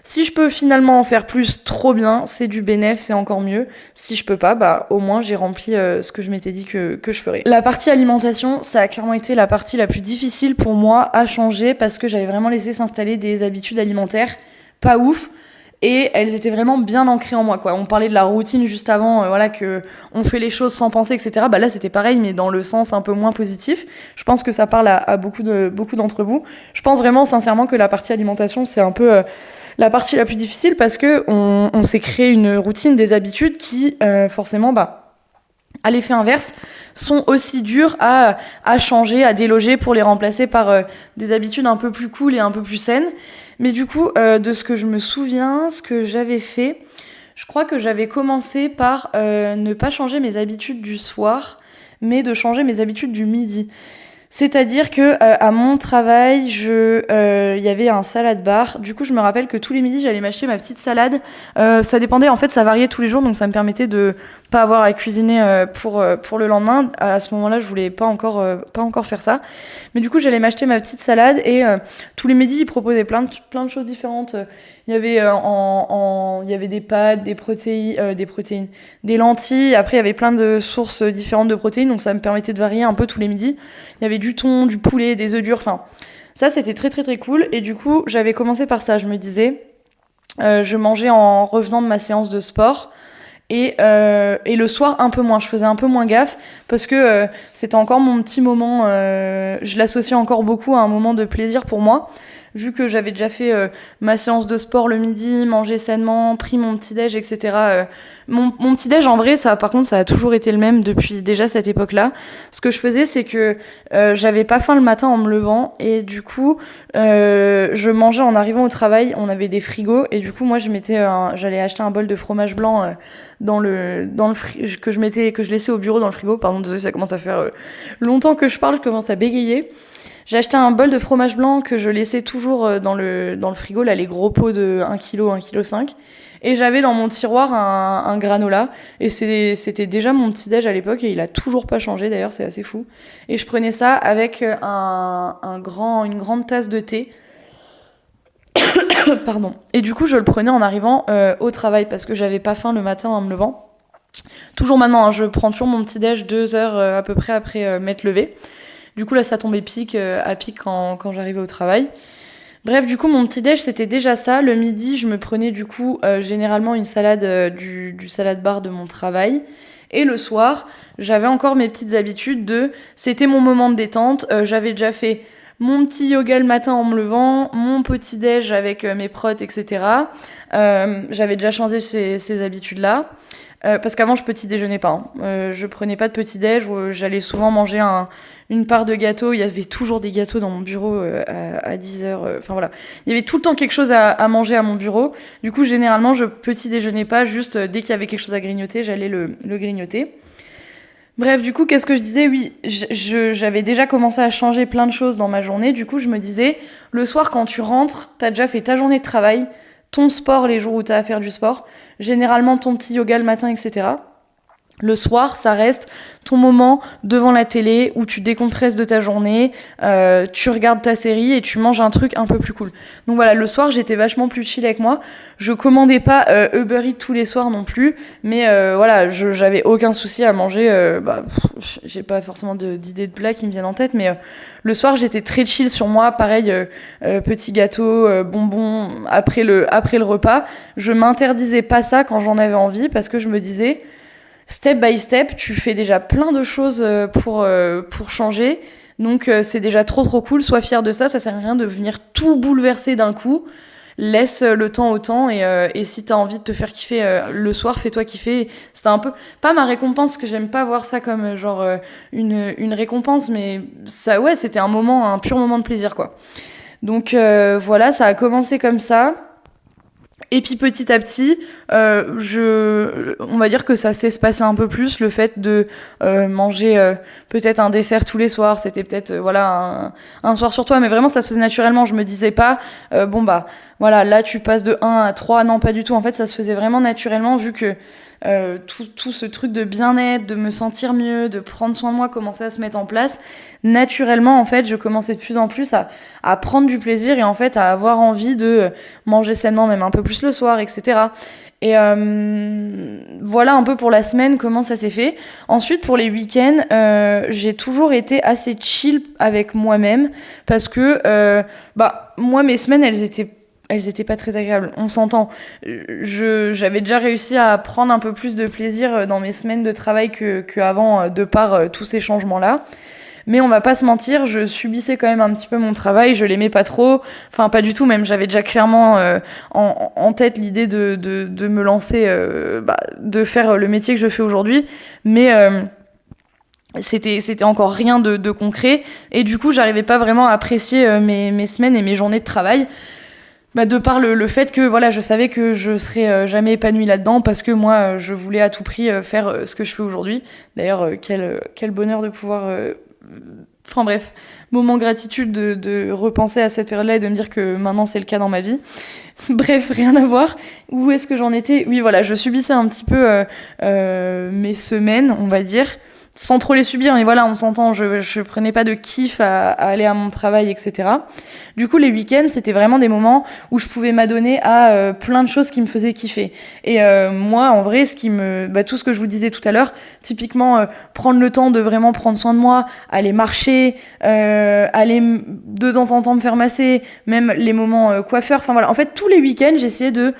Si je peux finalement en faire plus, trop bien, c'est du bénéf, c'est encore mieux. Si je peux pas, au moins j'ai rempli ce que je m'étais dit que je ferais. La partie alimentation, ça a clairement été la partie la plus difficile pour moi à changer parce que j'avais vraiment laissé s'installer des habitudes alimentaires pas ouf. Et elles étaient vraiment bien ancrées en moi, quoi. On parlait de la routine juste avant, que on fait les choses sans penser, etc. Là, c'était pareil, mais dans le sens un peu moins positif. Je pense que ça parle à beaucoup d'entre vous. Je pense vraiment, sincèrement, que la partie alimentation, c'est un peu la partie la plus difficile parce que on s'est créé une routine, des habitudes qui, forcément, à l'effet inverse, sont aussi dures à changer, à déloger pour les remplacer par des habitudes un peu plus cool et un peu plus saines. Mais du coup, de ce que je me souviens, ce que j'avais fait, je crois que j'avais commencé par ne pas changer mes habitudes du soir, mais de changer mes habitudes du midi. C'est-à-dire que à mon travail, y avait un salade bar. Du coup, je me rappelle que tous les midis, j'allais m'acheter ma petite salade. Ça dépendait, en fait, ça variait tous les jours, donc ça me permettait de pas avoir à cuisiner pour le lendemain. À ce moment-là, je voulais pas encore faire ça. Mais du coup, j'allais m'acheter ma petite salade et tous les midis, ils proposaient plein de choses différentes. Il y avait il y avait des pâtes, des protéines, des lentilles. Après, il y avait plein de sources différentes de protéines, donc ça me permettait de varier un peu tous les midis. Il y avait du thon, du poulet, des œufs durs. Enfin, ça, c'était très très très cool. Et du coup, j'avais commencé par ça. Je me disais, je mangeais en revenant de ma séance de sport. Et le soir, un peu moins. Je faisais un peu moins gaffe parce que c'était encore mon petit moment. Je l'associais encore beaucoup à un moment de plaisir pour moi. vu que j'avais déjà fait ma séance de sport le midi, mangé sainement, pris mon petit-déj, etc. Mon petit-déj, en vrai, ça, par contre, ça a toujours été le même depuis déjà cette époque-là. Ce que je faisais, c'est que j'avais pas faim le matin en me levant, et du coup, je mangeais en arrivant au travail. On avait des frigos, et du coup, moi, j'allais acheter un bol de fromage blanc que je laissais au bureau dans le frigo. Pardon, désolé, ça commence à faire longtemps que je parle, je commence à bégayer. J'ai acheté un bol de fromage blanc que je laissais toujours dans le frigo, là, les gros pots de 1 kg, 1,5 kg. Et j'avais dans mon tiroir un granola. Et c'était déjà mon petit-déj à l'époque, et il a toujours pas changé, d'ailleurs, c'est assez fou. Et je prenais ça avec une grande tasse de thé. Pardon. Et du coup, je le prenais en arrivant au travail, parce que j'avais pas faim le matin en me levant. Toujours maintenant, hein, je prends toujours mon petit-déj 2 heures à peu près après m'être levée. Du coup, là, ça tombait à pic quand j'arrivais au travail. Bref, du coup, mon petit-déj, c'était déjà ça. Le midi, je me prenais du coup généralement une salade du salad bar de mon travail. Et le soir, j'avais encore mes petites habitudes c'était mon moment de détente. J'avais déjà fait mon petit yoga le matin en me levant, mon petit-déj avec mes protes, etc. J'avais déjà changé ces habitudes-là. Parce qu'avant, je petit déjeunais pas. Je prenais pas de petit-déj. J'allais souvent manger une part de gâteau. Il y avait toujours des gâteaux dans mon bureau à 10h. Enfin voilà. Il y avait tout le temps quelque chose à manger à mon bureau. Du coup, généralement, je petit déjeunais pas. Juste dès qu'il y avait quelque chose à grignoter, j'allais le grignoter. Bref, du coup, qu'est-ce que je disais ? Oui, j'avais déjà commencé à changer plein de choses dans ma journée. Du coup, je me disais, le soir, quand tu rentres, t'as déjà fait ta journée de travail, ton sport les jours où t'as à faire du sport, généralement ton petit yoga le matin, etc. Le soir, ça reste ton moment devant la télé où tu décompresses de ta journée, tu regardes ta série et tu manges un truc un peu plus cool. Donc voilà, le soir, j'étais vachement plus chill avec moi. Je commandais pas Uber Eats tous les soirs non plus, mais voilà, j'avais aucun souci à manger. J'ai pas forcément d'idées de plats qui me viennent en tête, mais le soir, j'étais très chill sur moi. Pareil, petit gâteau, bonbons après le repas. Je m'interdisais pas ça quand j'en avais envie, parce que je me disais, step by step, tu fais déjà plein de choses pour changer. Donc c'est déjà trop cool, sois fier de ça. Ça sert à rien de venir tout bouleverser d'un coup. Laisse le temps au temps, et si t'as envie de te faire kiffer le soir, fais-toi kiffer. C'était un peu pas ma récompense, parce que j'aime pas voir ça comme genre une récompense, mais ça, ouais, c'était un pur moment de plaisir, quoi. Donc voilà, ça a commencé comme ça. Et puis petit à petit, on va dire que ça s'espacait un peu plus, le fait de manger peut-être un dessert tous les soirs. C'était peut-être un soir sur toi, mais vraiment ça se faisait naturellement. Je me disais pas voilà, là tu passes de 1 à 3, non, pas du tout. En fait, ça se faisait vraiment naturellement, vu que tout ce truc de bien-être, de me sentir mieux, de prendre soin de moi commençait à se mettre en place. Naturellement, en fait, je commençais de plus en plus à prendre du plaisir, et en fait à avoir envie de manger sainement, même un peu plus le soir, etc. Et voilà un peu pour la semaine comment ça s'est fait. Ensuite, pour les week-ends, j'ai toujours été assez chill avec moi-même, parce que moi, mes semaines, elles étaient pas très agréables, on s'entend. J'avais déjà réussi à prendre un peu plus de plaisir dans mes semaines de travail qu'avant, de par tous ces changements-là. Mais on va pas se mentir, je subissais quand même un petit peu mon travail, je l'aimais pas trop, enfin pas du tout même, j'avais déjà clairement en tête l'idée de me lancer, de faire le métier que je fais aujourd'hui, mais c'était encore rien de concret, et du coup j'arrivais pas vraiment à apprécier mes semaines et mes journées de travail. De par le fait que voilà, je savais que je serais jamais épanouie là-dedans, parce que moi je voulais à tout prix faire ce que je fais aujourd'hui. D'ailleurs quel bonheur de pouvoir enfin bref, moment gratitude de repenser à cette période-là et de me dire que maintenant c'est le cas dans ma vie. Bref, rien à voir. Où est-ce que j'en étais ? Oui, voilà, je subissais un petit peu mes semaines, on va dire, sans trop les subir, mais voilà, on s'entend, je prenais pas de kiff à aller à mon travail, etc. Du coup, les week-ends, c'était vraiment des moments où je pouvais m'adonner à plein de choses qui me faisaient kiffer. Et moi, en vrai, tout ce que je vous disais tout à l'heure, typiquement, prendre le temps de vraiment prendre soin de moi, aller marcher, aller de temps en temps me faire masser, même les moments coiffeurs, enfin voilà. En fait, tous les week-ends, j'essayais de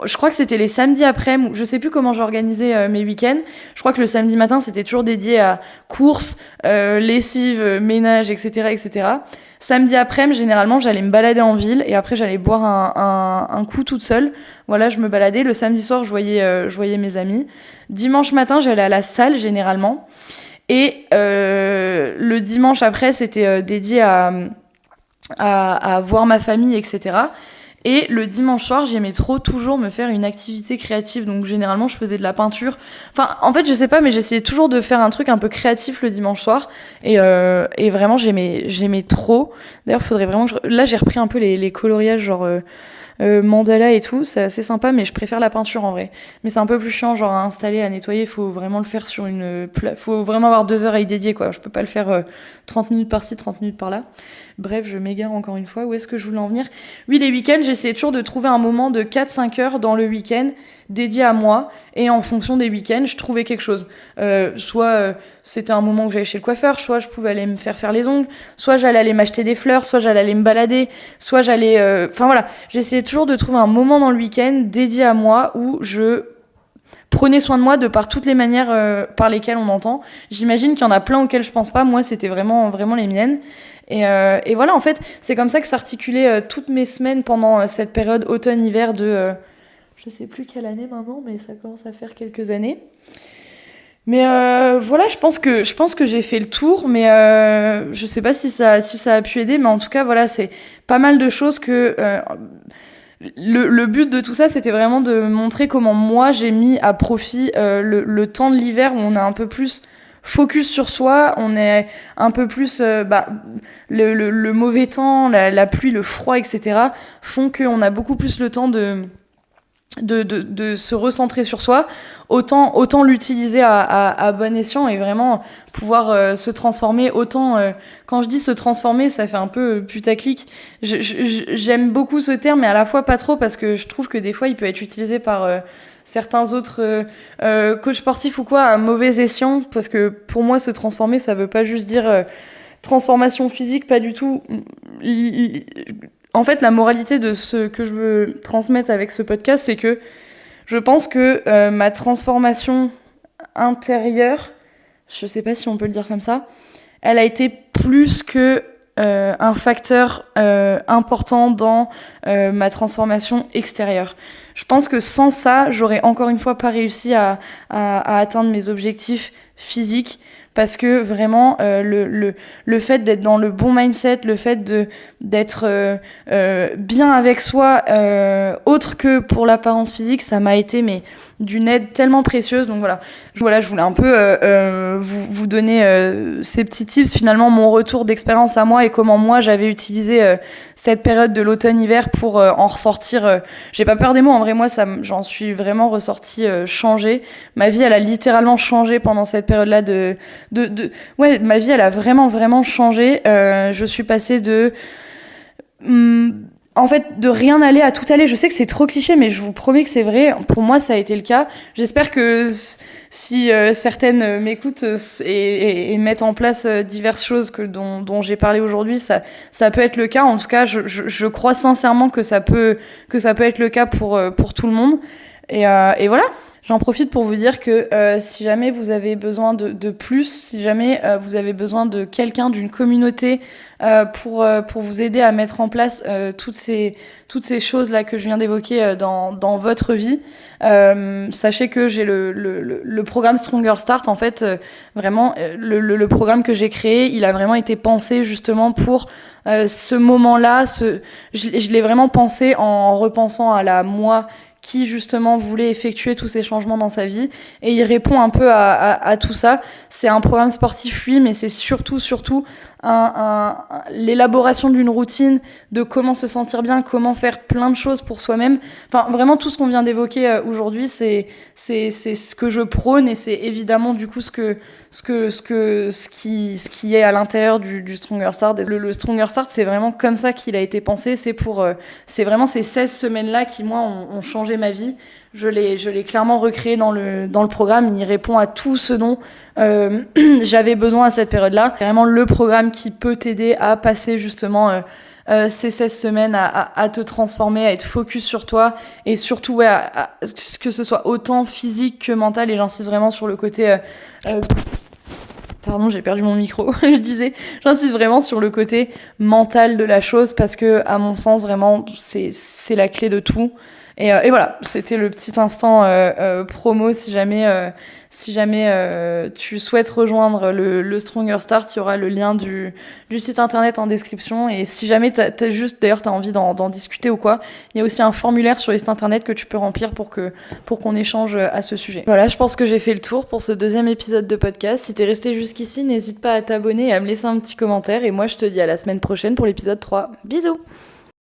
Je crois que c'était les samedis après-midi, je sais plus comment j'organisais mes week-ends. Je crois que le samedi matin, c'était toujours dédié à courses, lessive, ménage, etc., etc. Samedi après-midi, généralement, j'allais me balader en ville et après, j'allais boire un coup toute seule. Voilà, je me baladais. Le samedi soir, je voyais mes amis. Dimanche matin, j'allais à la salle, généralement. Et le dimanche après, c'était dédié à voir ma famille, etc. Et le dimanche soir, j'aimais trop toujours me faire une activité créative. Donc généralement, je faisais de la peinture. Enfin, en fait, je sais pas, mais j'essayais toujours de faire un truc un peu créatif le dimanche soir. Et vraiment, j'aimais trop. D'ailleurs, faudrait vraiment... Là, j'ai repris un peu les coloriages, genre... mandala et tout, c'est assez sympa, mais je préfère la peinture en vrai. Mais c'est un peu plus chiant, genre à installer, à nettoyer, il faut vraiment le faire sur faut vraiment avoir 2 heures à y dédier, quoi. Je peux pas le faire 30 minutes par-ci, 30 minutes par-là. Bref, je m'égare encore une fois. Où est-ce que je voulais en venir ? Oui, les week-ends, j'essayais toujours de trouver un moment de 4-5 heures dans le week-end dédié à moi, et en fonction des week-ends, je trouvais quelque chose. Soit c'était un moment où j'allais chez le coiffeur, soit je pouvais aller me faire les ongles, soit j'allais aller m'acheter des fleurs, soit j'allais aller me balader, soit j'allais... Enfin voilà, j'essayais toujours de trouver un moment dans le week-end dédié à moi où je prenais soin de moi de par toutes les manières par lesquelles on m'entend. J'imagine qu'il y en a plein auxquelles je pense pas. Moi, c'était vraiment les miennes. Et voilà, en fait, c'est comme ça que s'articulaient toutes mes semaines pendant cette période automne-hiver de... je sais plus quelle année maintenant, mais ça commence à faire quelques années. Mais voilà, je pense que j'ai fait le tour, mais je sais pas si ça a pu aider, mais en tout cas, voilà, c'est pas mal de choses que... Le but de tout ça, c'était vraiment de montrer comment moi, j'ai mis à profit le temps de l'hiver où on est un peu plus focus sur soi, on est un peu plus... le mauvais temps, la pluie, le froid, etc. font qu'on a beaucoup plus le temps de se recentrer sur soi, autant l'utiliser à bon escient et vraiment pouvoir se transformer. Autant quand je dis se transformer, ça fait un peu putaclic. J'aime beaucoup ce terme, mais à la fois pas trop, parce que je trouve que des fois il peut être utilisé par certains autres coachs sportifs ou quoi à mauvais escient, parce que pour moi se transformer, ça veut pas juste dire transformation physique, pas du tout. En fait, la moralité de ce que je veux transmettre avec ce podcast, c'est que je pense que ma transformation intérieure, je sais pas si on peut le dire comme ça, elle a été plus que un facteur important dans ma transformation extérieure. Je pense que sans ça, j'aurais encore une fois pas réussi à atteindre mes objectifs physiques. Parce que vraiment, le fait d'être dans le bon mindset, le fait d'être bien avec soi, autre que pour l'apparence physique, ça m'a été d'une aide tellement précieuse. Donc voilà, je voulais un peu vous donner ces petits tips, finalement mon retour d'expérience à moi et comment moi j'avais utilisé cette période de l'automne-hiver pour en ressortir. J'ai pas peur des mots, en vrai moi j'en suis vraiment ressortie changée. Ma vie elle a littéralement changé pendant cette période-là ouais, ma vie elle a vraiment changé. Je suis passée en fait, de rien aller à tout aller. Je sais que c'est trop cliché, mais je vous promets que c'est vrai. Pour moi, ça a été le cas. J'espère que si certaines m'écoutent et mettent en place diverses choses dont j'ai parlé aujourd'hui, ça peut être le cas. En tout cas, je crois sincèrement que ça peut être le cas pour tout le monde. Et voilà. J'en profite pour vous dire que si jamais vous avez besoin de plus, si jamais vous avez besoin de quelqu'un, d'une communauté pour vous aider à mettre en place toutes ces choses-là que je viens d'évoquer dans votre vie, sachez que j'ai le programme Stronger Start. En fait, vraiment, le programme que j'ai créé, il a vraiment été pensé justement pour ce moment-là. Je l'ai vraiment pensé en repensant à la moi qui justement voulait effectuer tous ces changements dans sa vie, et il répond un peu à tout ça. C'est un programme sportif, oui, mais c'est surtout l'élaboration d'une routine, de comment se sentir bien, comment faire plein de choses pour soi-même. Enfin, vraiment tout ce qu'on vient d'évoquer aujourd'hui, c'est ce que je prône, et c'est évidemment du coup ce qui est à l'intérieur du Stronger Start. Le Stronger Start, c'est vraiment comme ça qu'il a été pensé. C'est vraiment ces 16 semaines-là qui, moi, ont changé ma vie. Je l'ai clairement recréé dans le programme. Il répond à tout ce dont j'avais besoin à cette période-là. C'est vraiment le programme qui peut t'aider à passer justement ces 16 semaines à te transformer, à être focus sur toi et surtout que ce soit autant physique que mental, et j'insiste vraiment sur le côté pardon, j'ai perdu mon micro. Je disais, j'insiste vraiment sur le côté mental de la chose parce que, à mon sens, vraiment, c'est la clé de tout. Et voilà, c'était le petit instant promo. Si jamais tu souhaites rejoindre le Stronger Start, il y aura le lien du site internet en description. Et si jamais t'as envie d'en discuter ou quoi, il y a aussi un formulaire sur le site internet que tu peux remplir pour qu'on échange à ce sujet. Voilà, je pense que j'ai fait le tour pour ce 2e épisode de podcast. Si t'es resté jusqu'ici, n'hésite pas à t'abonner et à me laisser un petit commentaire. Et moi, je te dis à la semaine prochaine pour l'épisode 3. Bisous!